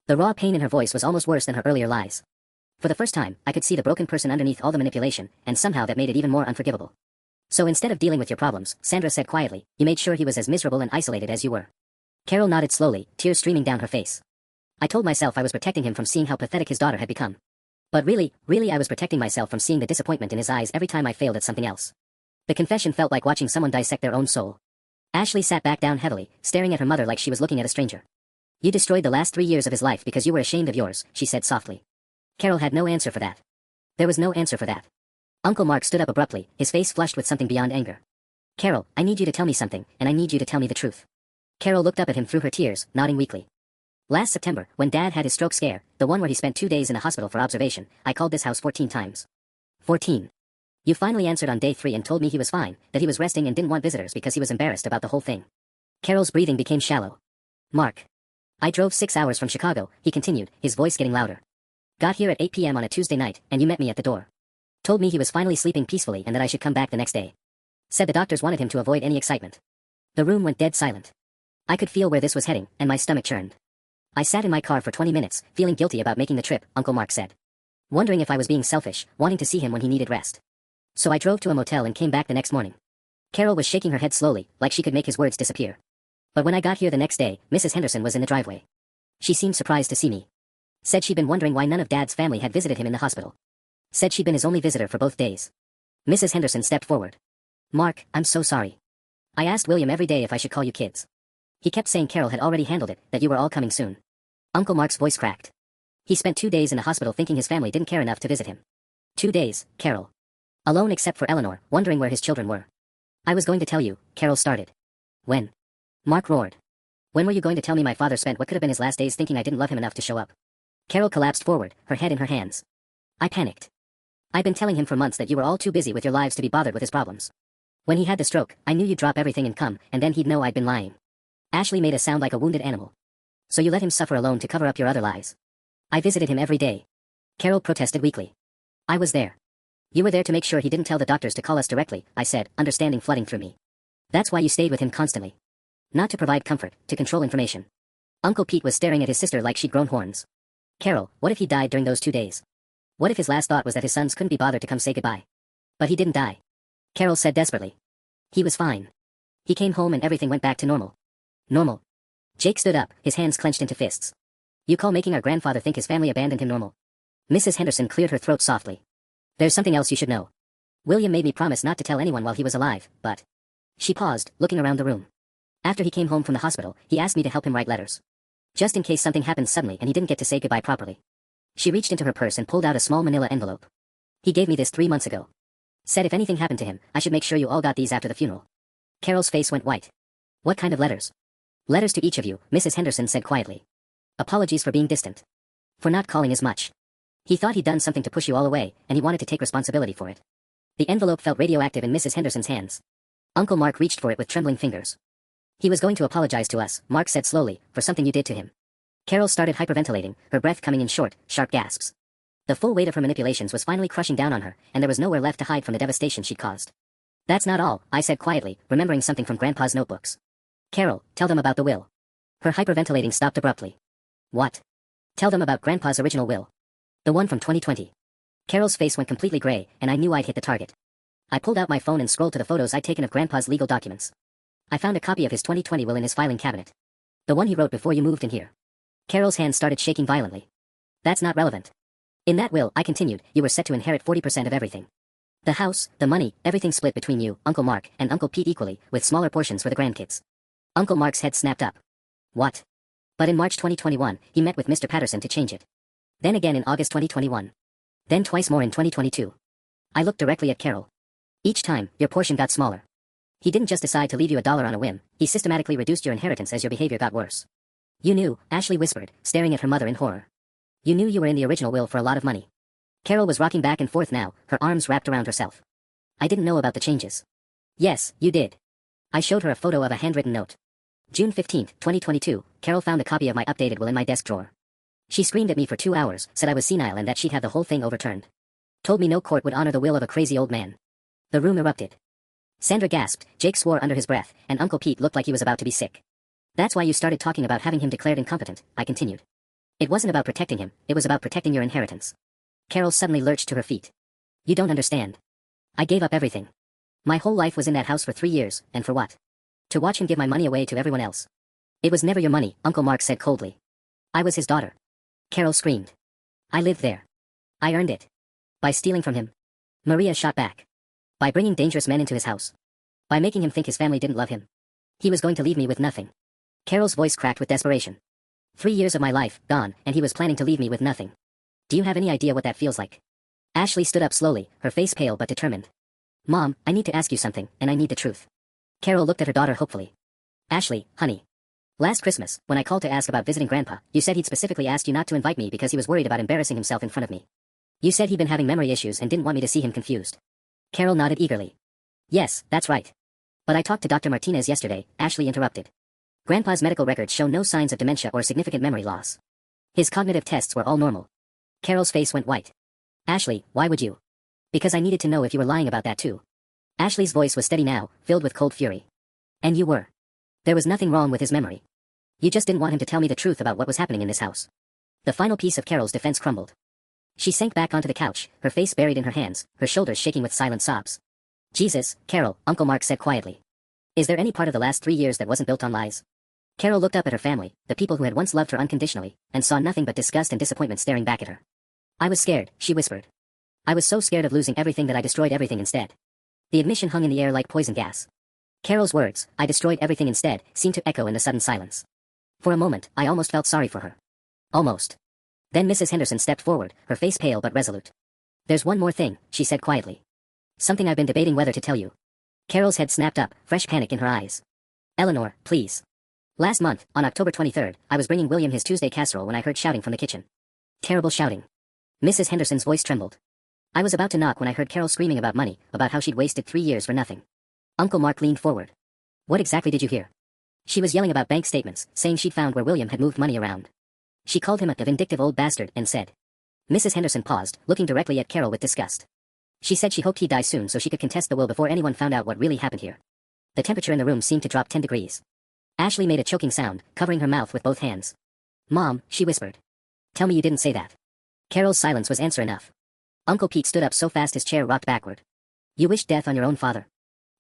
The raw pain in her voice was almost worse than her earlier lies. For the first time, I could see the broken person underneath all the manipulation, and somehow that made it even more unforgivable. So instead of dealing with your problems, Sandra said quietly, you made sure he was as miserable and isolated as you were. Carol nodded slowly, tears streaming down her face. I told myself I was protecting him from seeing how pathetic his daughter had become. But really I was protecting myself from seeing the disappointment in his eyes every time I failed at something else. The confession felt like watching someone dissect their own soul. Ashley sat back down heavily, staring at her mother like she was looking at a stranger. You destroyed the last 3 years of his life because you were ashamed of yours, she said softly. Carol had no answer for that. There was no answer for that. Uncle Mark stood up abruptly, his face flushed with something beyond anger. Carol, I need you to tell me something, and I need you to tell me the truth. Carol looked up at him through her tears, nodding weakly. Last September, when Dad had his stroke scare, the one where he spent 2 days in the hospital for observation, I called this house 14 times. 14. You finally answered on day 3 and told me he was fine, that he was resting and didn't want visitors because he was embarrassed about the whole thing. Carol's breathing became shallow. Mark. I drove 6 hours from Chicago, he continued, his voice getting louder. Got here at 8 p.m. on a Tuesday night, and you met me at the door. Told me he was finally sleeping peacefully and that I should come back the next day. Said the doctors wanted him to avoid any excitement. The room went dead silent. I could feel where this was heading, and my stomach churned. I sat in my car for 20 minutes, feeling guilty about making the trip, Uncle Mark said. Wondering if I was being selfish, wanting to see him when he needed rest. So I drove to a motel and came back the next morning. Carol was shaking her head slowly, like she could make his words disappear. But when I got here the next day, Mrs. Henderson was in the driveway. She seemed surprised to see me. Said she'd been wondering why none of Dad's family had visited him in the hospital. Said she'd been his only visitor for both days. Mrs. Henderson stepped forward. Mark, I'm so sorry. I asked William every day if I should call you kids. He kept saying Carol had already handled it, that you were all coming soon. Uncle Mark's voice cracked. He spent 2 days in the hospital thinking his family didn't care enough to visit him. 2 days, Carol. Alone except for Eleanor, wondering where his children were. I was going to tell you, Carol started. When? Mark roared. When were you going to tell me my father spent what could have been his last days thinking I didn't love him enough to show up? Carol collapsed forward, her head in her hands. I panicked. I'd been telling him for months that you were all too busy with your lives to be bothered with his problems. When he had the stroke, I knew you'd drop everything and come, and then he'd know I'd been lying. Ashley made a sound like a wounded animal. So you let him suffer alone to cover up your other lies. I visited him every day. Carol protested weakly. I was there. You were there to make sure he didn't tell the doctors to call us directly, I said, understanding flooding through me. That's why you stayed with him constantly. Not to provide comfort, to control information. Uncle Pete was staring at his sister like she'd grown horns. Carol, what if he died during those 2 days? What if his last thought was that his sons couldn't be bothered to come say goodbye? But he didn't die. Carol said desperately. He was fine. He came home and everything went back to normal. Normal. Jake stood up, his hands clenched into fists. You call making our grandfather think his family abandoned him normal? Mrs. Henderson cleared her throat softly. There's something else you should know. William made me promise not to tell anyone while he was alive, but... She paused, looking around the room. After he came home from the hospital, he asked me to help him write letters. Just in case something happened suddenly and he didn't get to say goodbye properly. She reached into her purse and pulled out a small manila envelope. He gave me this 3 months ago. Said if anything happened to him, I should make sure you all got these after the funeral. Carol's face went white. What kind of letters? Letters to each of you, Mrs. Henderson said quietly. Apologies for being distant. For not calling as much. He thought he'd done something to push you all away, and he wanted to take responsibility for it. The envelope felt radioactive in Mrs. Henderson's hands. Uncle Mark reached for it with trembling fingers. He was going to apologize to us, Mark said slowly, for something you did to him. Carol started hyperventilating, her breath coming in short, sharp gasps. The full weight of her manipulations was finally crushing down on her, and there was nowhere left to hide from the devastation she'd caused. That's not all, I said quietly, remembering something from Grandpa's notebooks. Carol, tell them about the will. Her hyperventilating stopped abruptly. What? Tell them about Grandpa's original will. The one from 2020. Carol's face went completely gray, and I knew I'd hit the target. I pulled out my phone and scrolled to the photos I'd taken of Grandpa's legal documents. I found a copy of his 2020 will in his filing cabinet. The one he wrote before you moved in here. Carol's hand started shaking violently. That's not relevant. In that will, I continued, you were set to inherit 40% of everything. The house, the money, everything split between you, Uncle Mark, and Uncle Pete equally, with smaller portions for the grandkids. Uncle Mark's head snapped up. What? But in March 2021, he met with Mr. Patterson to change it. Then again in August 2021. Then twice more in 2022. I looked directly at Carol. Each time, your portion got smaller. He didn't just decide to leave you $1 on a whim, he systematically reduced your inheritance as your behavior got worse. You knew, Ashley whispered, staring at her mother in horror. You knew you were in the original will for a lot of money. Carol was rocking back and forth now, her arms wrapped around herself. I didn't know about the changes. Yes, you did. I showed her a photo of a handwritten note. June 15, 2022, Carol found a copy of my updated will in my desk drawer. She screamed at me for 2 hours, said I was senile and that she'd have the whole thing overturned. Told me no court would honor the will of a crazy old man. The room erupted. Sandra gasped, Jake swore under his breath, and Uncle Pete looked like he was about to be sick. That's why you started talking about having him declared incompetent, I continued. It wasn't about protecting him, it was about protecting your inheritance. Carol suddenly lurched to her feet. You don't understand. I gave up everything. My whole life was in that house for 3 years, and for what? To watch him give my money away to everyone else. It was never your money, Uncle Mark said coldly. I was his daughter. Carol screamed. I lived there. I earned it. By stealing from him. Maria shot back. By bringing dangerous men into his house. By making him think his family didn't love him. He was going to leave me with nothing. Carol's voice cracked with desperation. 3 years of my life, gone, and he was planning to leave me with nothing. Do you have any idea what that feels like? Ashley stood up slowly, her face pale but determined. Mom, I need to ask you something, and I need the truth. Carol looked at her daughter hopefully. Ashley, honey. Last Christmas, when I called to ask about visiting Grandpa, you said he'd specifically asked you not to invite me because he was worried about embarrassing himself in front of me. You said he'd been having memory issues and didn't want me to see him confused. Carol nodded eagerly. Yes, that's right. But I talked to Dr. Martinez yesterday, Ashley interrupted. Grandpa's medical records show no signs of dementia or significant memory loss. His cognitive tests were all normal. Carol's face went white. Ashley, why would you? Because I needed to know if you were lying about that too. Ashley's voice was steady now, filled with cold fury. And you were. There was nothing wrong with his memory. You just didn't want him to tell me the truth about what was happening in this house. The final piece of Carol's defense crumbled. She sank back onto the couch, her face buried in her hands, her shoulders shaking with silent sobs. Jesus, Carol, Uncle Mark said quietly. Is there any part of the last 3 years that wasn't built on lies? Carol looked up at her family, the people who had once loved her unconditionally, and saw nothing but disgust and disappointment staring back at her. I was scared, she whispered. I was so scared of losing everything that I destroyed everything instead. The admission hung in the air like poison gas. Carol's words, I destroyed everything instead, seemed to echo in the sudden silence. For a moment, I almost felt sorry for her. Almost. Then Mrs. Henderson stepped forward, her face pale but resolute. There's one more thing, she said quietly. Something I've been debating whether to tell you. Carol's head snapped up, fresh panic in her eyes. Eleanor, please. Last month, on October 23rd, I was bringing William his Tuesday casserole when I heard shouting from the kitchen. Terrible shouting. Mrs. Henderson's voice trembled. I was about to knock when I heard Carol screaming about money, about how she'd wasted 3 years for nothing. Uncle Mark leaned forward. What exactly did you hear? She was yelling about bank statements, saying she'd found where William had moved money around. She called him a vindictive old bastard and said. Mrs. Henderson paused, looking directly at Carol with disgust. She said she hoped he'd die soon so she could contest the will before anyone found out what really happened here. The temperature in the room seemed to drop 10 degrees. Ashley made a choking sound, covering her mouth with both hands. Mom, she whispered. Tell me you didn't say that. Carol's silence was answer enough. Uncle Pete stood up so fast his chair rocked backward. You wished death on your own father.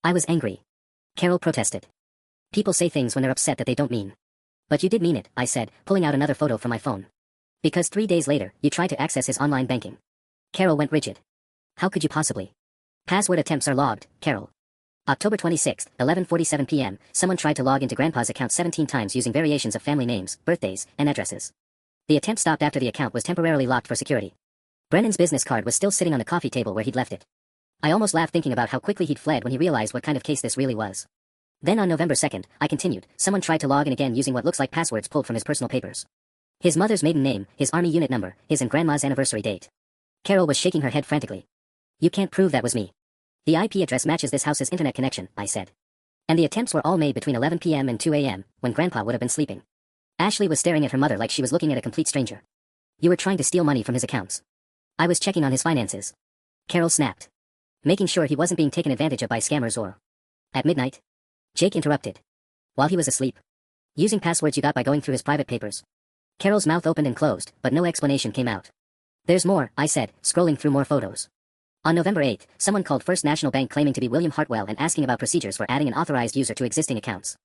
I was angry. Carol protested. People say things when they're upset that they don't mean. But you did mean it, I said, pulling out another photo from my phone. Because 3 days later, you tried to access his online banking. Carol went rigid. How could you possibly? Password attempts are logged, Carol. October 26, 11:47 p.m., someone tried to log into Grandpa's account 17 times using variations of family names, birthdays, and addresses. The attempt stopped after the account was temporarily locked for security. Brennan's business card was still sitting on the coffee table where he'd left it. I almost laughed thinking about how quickly he'd fled when he realized what kind of case this really was. Then on November 2nd, I continued, someone tried to log in again using what looks like passwords pulled from his personal papers. His mother's maiden name, his army unit number, his and Grandma's anniversary date. Carol was shaking her head frantically. You can't prove that was me. The IP address matches this house's internet connection, I said. And the attempts were all made between 11 p.m. and 2 a.m., when Grandpa would have been sleeping. Ashley was staring at her mother like she was looking at a complete stranger. You were trying to steal money from his accounts. I was checking on his finances. Carol snapped. Making sure he wasn't being taken advantage of by scammers or... At midnight? Jake interrupted. While he was asleep. Using passwords you got by going through his private papers. Carol's mouth opened and closed, but no explanation came out. There's more, I said, scrolling through more photos. On November 8th, someone called First National Bank claiming to be William Hartwell and asking about procedures for adding an authorized user to existing accounts.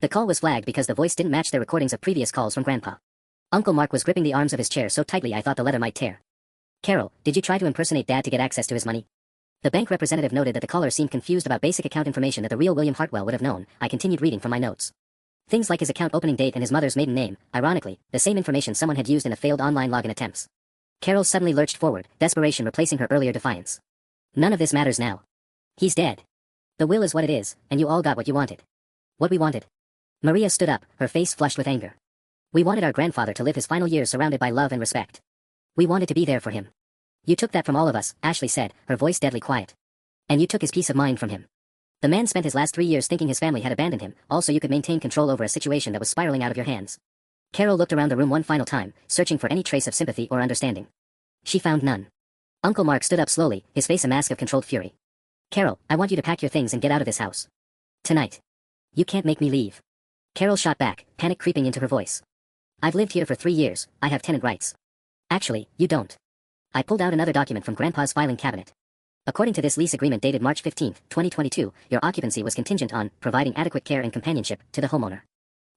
The call was flagged because the voice didn't match their recordings of previous calls from Grandpa. Uncle Mark was gripping the arms of his chair so tightly I thought the leather might tear. Carol, did you try to impersonate Dad to get access to his money? The bank representative noted that the caller seemed confused about basic account information that the real William Hartwell would have known. I continued reading from my notes. Things like his account opening date and his mother's maiden name, ironically, the same information someone had used in a failed online login attempts. Carol suddenly lurched forward, desperation replacing her earlier defiance. None of this matters now. He's dead. The will is what it is, and you all got what you wanted. What we wanted. Maria stood up, her face flushed with anger. We wanted our grandfather to live his final years surrounded by love and respect. We wanted to be there for him. You took that from all of us, Ashley said, her voice deadly quiet. And you took his peace of mind from him. The man spent his last 3 years thinking his family had abandoned him, also you could maintain control over a situation that was spiraling out of your hands. Carol looked around the room one final time, searching for any trace of sympathy or understanding. She found none. Uncle Mark stood up slowly, his face a mask of controlled fury. Carol, I want you to pack your things and get out of this house. Tonight. You can't make me leave. Carol shot back, panic creeping into her voice. I've lived here for 3 years, I have tenant rights. Actually, you don't. I pulled out another document from Grandpa's filing cabinet. According to this lease agreement dated March 15, 2022, your occupancy was contingent on providing adequate care and companionship to the homeowner.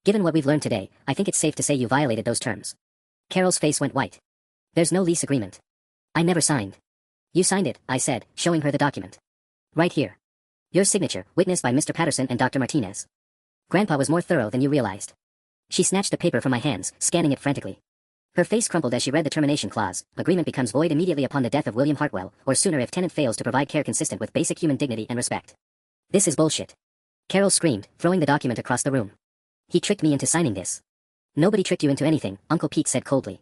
Given what we've learned today, I think it's safe to say you violated those terms. Carol's face went white. There's no lease agreement. I never signed. You signed it, I said, showing her the document. Right here. Your signature, witnessed by Mr. Patterson and Dr. Martinez. Grandpa was more thorough than you realized. She snatched the paper from my hands, scanning it frantically. Her face crumpled as she read the termination clause. Agreement becomes void immediately upon the death of William Hartwell, or sooner if tenant fails to provide care consistent with basic human dignity and respect. This is bullshit. Carol screamed, throwing the document across the room. He tricked me into signing this. Nobody tricked you into anything, Uncle Pete said coldly.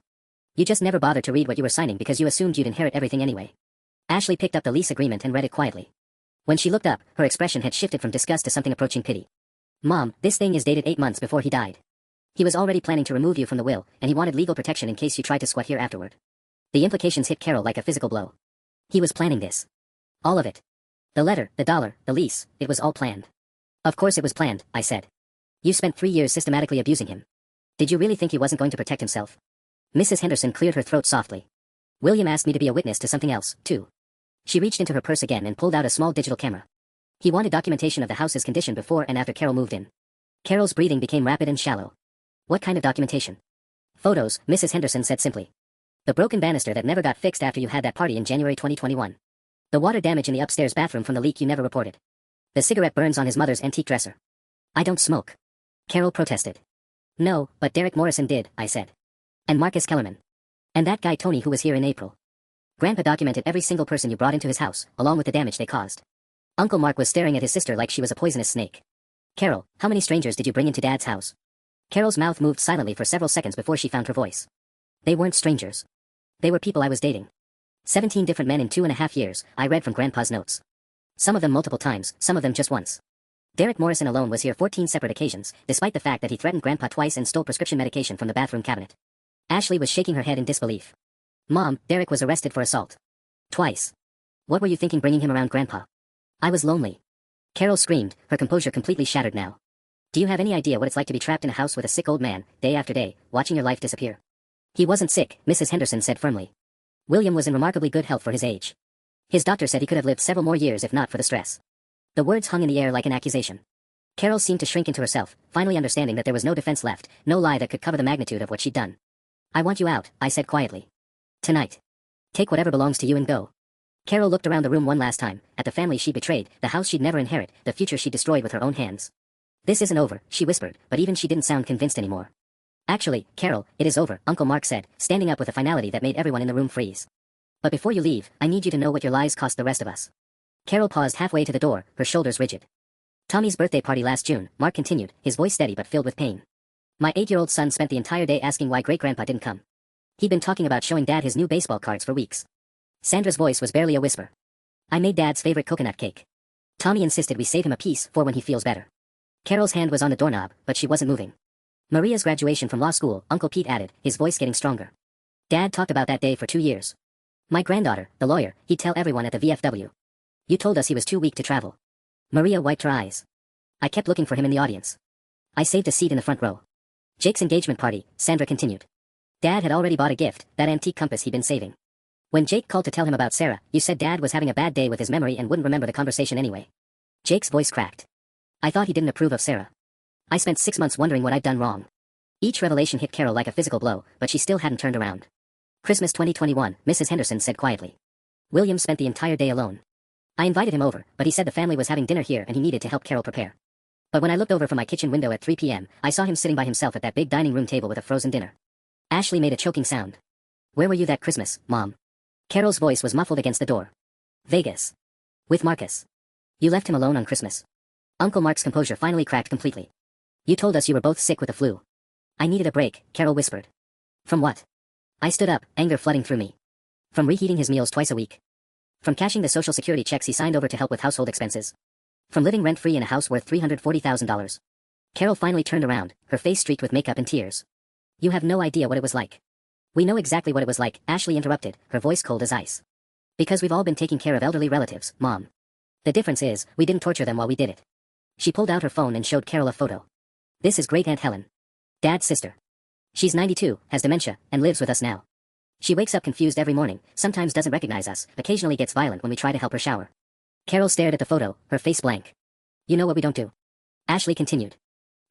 You just never bothered to read what you were signing because you assumed you'd inherit everything anyway. Ashley picked up the lease agreement and read it quietly. When she looked up, her expression had shifted from disgust to something approaching pity. Mom, this thing is dated 8 months before he died. He was already planning to remove you from the will, and he wanted legal protection in case you tried to squat here afterward. The implications hit Carol like a physical blow. He was planning this. All of it. The letter, the dollar, the lease, it was all planned. Of course it was planned, I said. You spent 3 years systematically abusing him. Did you really think he wasn't going to protect himself? Mrs. Henderson cleared her throat softly. William asked me to be a witness to something else, too. She reached into her purse again and pulled out a small digital camera. He wanted documentation of the house's condition before and after Carol moved in. Carol's breathing became rapid and shallow. What kind of documentation? Photos, Mrs. Henderson said simply. The broken banister that never got fixed after you had that party in January 2021. The water damage in the upstairs bathroom from the leak you never reported. The cigarette burns on his mother's antique dresser. I don't smoke. Carol protested. No, but Derek Morrison did, I said. And Marcus Kellerman. And that guy Tony who was here in April. Grandpa documented every single person you brought into his house, along with the damage they caused. Uncle Mark was staring at his sister like she was a poisonous snake. Carol, how many strangers did you bring into Dad's house? Carol's mouth moved silently for several seconds before she found her voice. They weren't strangers. They were people I was dating. 17 different men in 2.5 years, I read from Grandpa's notes. Some of them multiple times, some of them just once. Derek Morrison alone was here 14 separate occasions, despite the fact that he threatened Grandpa twice and stole prescription medication from the bathroom cabinet. Ashley was shaking her head in disbelief. Mom, Derek was arrested for assault. Twice. What were you thinking bringing him around Grandpa? I was lonely. Carol screamed, her composure completely shattered now. Do you have any idea what it's like to be trapped in a house with a sick old man, day after day, watching your life disappear? He wasn't sick, Mrs. Henderson said firmly. William was in remarkably good health for his age. His doctor said he could have lived several more years if not for the stress. The words hung in the air like an accusation. Carol seemed to shrink into herself, finally understanding that there was no defense left, no lie that could cover the magnitude of what she'd done. I want you out, I said quietly. Tonight. Take whatever belongs to you and go. Carol looked around the room one last time, at the family she'd betrayed, the house she'd never inherit, the future she destroyed with her own hands. This isn't over, she whispered, but even she didn't sound convinced anymore. Actually, Carol, it is over, Uncle Mark said, standing up with a finality that made everyone in the room freeze. But before you leave, I need you to know what your lies cost the rest of us. Carol paused halfway to the door, her shoulders rigid. Tommy's birthday party last June, Mark continued, his voice steady but filled with pain. My 8-year-old son spent the entire day asking why great-grandpa didn't come. He'd been talking about showing Dad his new baseball cards for weeks. Sandra's voice was barely a whisper. I made Dad's favorite coconut cake. Tommy insisted we save him a piece for when he feels better. Carol's hand was on the doorknob, but she wasn't moving. Maria's graduation from law school, Uncle Pete added, his voice getting stronger. Dad talked about that day for 2 years. My granddaughter, the lawyer, he'd tell everyone at the VFW. You told us he was too weak to travel. Maria wiped her eyes. I kept looking for him in the audience. I saved a seat in the front row. Jake's engagement party, Sandra continued. Dad had already bought a gift, that antique compass he'd been saving. When Jake called to tell him about Sarah, you said Dad was having a bad day with his memory and wouldn't remember the conversation anyway. Jake's voice cracked. I thought he didn't approve of Sarah. I spent 6 months wondering what I'd done wrong. Each revelation hit Carol like a physical blow, but she still hadn't turned around. Christmas 2021, Mrs. Henderson said quietly. William spent the entire day alone. I invited him over, but he said the family was having dinner here and he needed to help Carol prepare. But when I looked over from my kitchen window at 3 p.m., I saw him sitting by himself at that big dining room table with a frozen dinner. Ashley made a choking sound. Where were you that Christmas, Mom? Carol's voice was muffled against the door. Vegas. With Marcus. You left him alone on Christmas. Uncle Mark's composure finally cracked completely. You told us you were both sick with the flu. I needed a break, Carol whispered. From what? I stood up, anger flooding through me. From reheating his meals twice a week. From cashing the Social Security checks he signed over to help with household expenses. From living rent-free in a house worth $340,000. Carol finally turned around, her face streaked with makeup and tears. You have no idea what it was like. We know exactly what it was like, Ashley interrupted, her voice cold as ice. Because we've all been taking care of elderly relatives, Mom. The difference is, we didn't torture them while we did it. She pulled out her phone and showed Carol a photo. This is Great Aunt Helen. Dad's sister. She's 92, has dementia, and lives with us now. She wakes up confused every morning, sometimes doesn't recognize us, occasionally gets violent when we try to help her shower. Carol stared at the photo, her face blank. You know what we don't do? Ashley continued.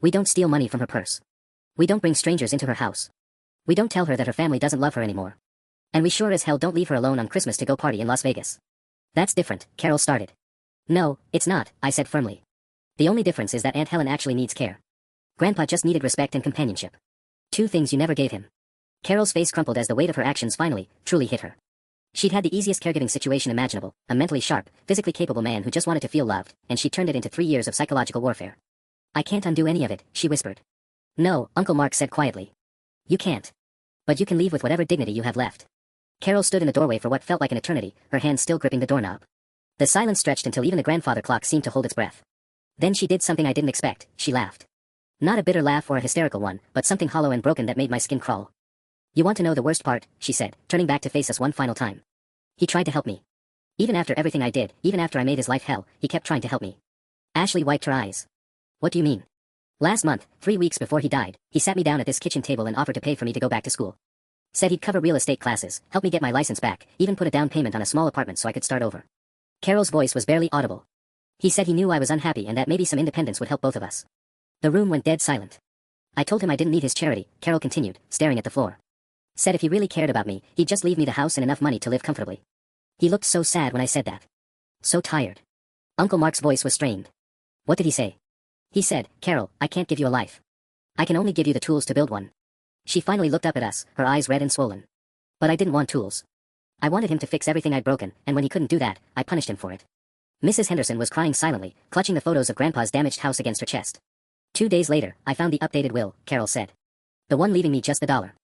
We don't steal money from her purse. We don't bring strangers into her house. We don't tell her that her family doesn't love her anymore. And we sure as hell don't leave her alone on Christmas to go party in Las Vegas. That's different, Carol started. No, it's not, I said firmly. The only difference is that Aunt Helen actually needs care. Grandpa just needed respect and companionship. Two things you never gave him. Carol's face crumpled as the weight of her actions finally, truly hit her. She'd had the easiest caregiving situation imaginable, a mentally sharp, physically capable man who just wanted to feel loved, and she turned it into 3 years of psychological warfare. I can't undo any of it, she whispered. No, Uncle Mark said quietly. You can't. But you can leave with whatever dignity you have left. Carol stood in the doorway for what felt like an eternity, her hand still gripping the doorknob. The silence stretched until even the grandfather clock seemed to hold its breath. Then she did something I didn't expect, she laughed. Not a bitter laugh or a hysterical one, but something hollow and broken that made my skin crawl. You want to know the worst part, she said, turning back to face us one final time. He tried to help me. Even after everything I did, even after I made his life hell, he kept trying to help me. Ashley wiped her eyes. What do you mean? Last month, 3 weeks before he died, he sat me down at this kitchen table and offered to pay for me to go back to school. Said he'd cover real estate classes, help me get my license back, even put a down payment on a small apartment so I could start over. Carol's voice was barely audible. He said he knew I was unhappy and that maybe some independence would help both of us. The room went dead silent. I told him I didn't need his charity, Carol continued, staring at the floor. Said if he really cared about me, he'd just leave me the house and enough money to live comfortably. He looked so sad when I said that. So tired. Uncle Mark's voice was strained. What did he say? He said, Carol, I can't give you a life. I can only give you the tools to build one. She finally looked up at us, her eyes red and swollen. But I didn't want tools. I wanted him to fix everything I'd broken, and when he couldn't do that, I punished him for it. Mrs. Henderson was crying silently, clutching the photos of Grandpa's damaged house against her chest. 2 days later, I found the updated will, Carol said. The one leaving me just the dollar.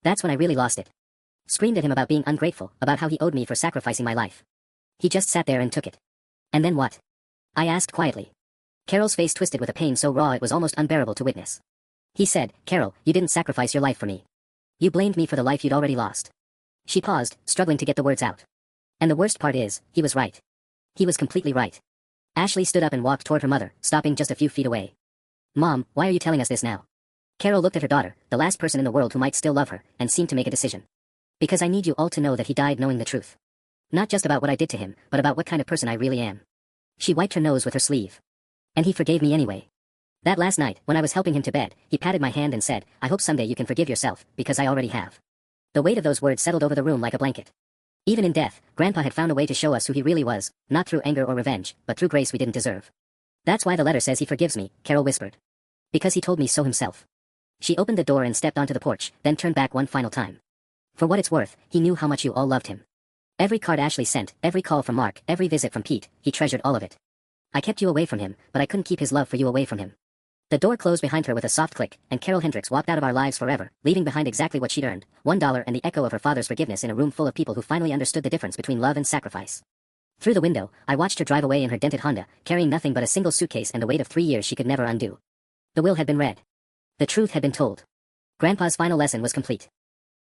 That's when I really lost it. Screamed at him about being ungrateful, about how he owed me for sacrificing my life. He just sat there and took it. And then what? I asked quietly. Carol's face twisted with a pain so raw it was almost unbearable to witness. He said, Carol, you didn't sacrifice your life for me. You blamed me for the life you'd already lost. She paused, struggling to get the words out. And the worst part is, he was right. He was completely right. Ashley stood up and walked toward her mother, stopping just a few feet away. Mom, why are you telling us this now? Carol looked at her daughter, the last person in the world who might still love her, and seemed to make a decision. Because I need you all to know that he died knowing the truth. Not just about what I did to him, but about what kind of person I really am. She wiped her nose with her sleeve. And he forgave me anyway. That last night, when I was helping him to bed, he patted my hand and said, I hope someday you can forgive yourself, because I already have. The weight of those words settled over the room like a blanket. Even in death, Grandpa had found a way to show us who he really was, not through anger or revenge, but through grace we didn't deserve. That's why the letter says he forgives me, Carol whispered. Because he told me so himself. She opened the door and stepped onto the porch, then turned back one final time. For what it's worth, he knew how much you all loved him. Every card Ashley sent, every call from Mark, every visit from Pete, he treasured all of it. I kept you away from him, but I couldn't keep his love for you away from him. The door closed behind her with a soft click, and Carol Hendricks walked out of our lives forever, leaving behind exactly what she'd earned, $1 and the echo of her father's forgiveness in a room full of people who finally understood the difference between love and sacrifice. Through the window, I watched her drive away in her dented Honda, carrying nothing but a single suitcase and the weight of 3 years she could never undo. The will had been read. The truth had been told. Grandpa's final lesson was complete.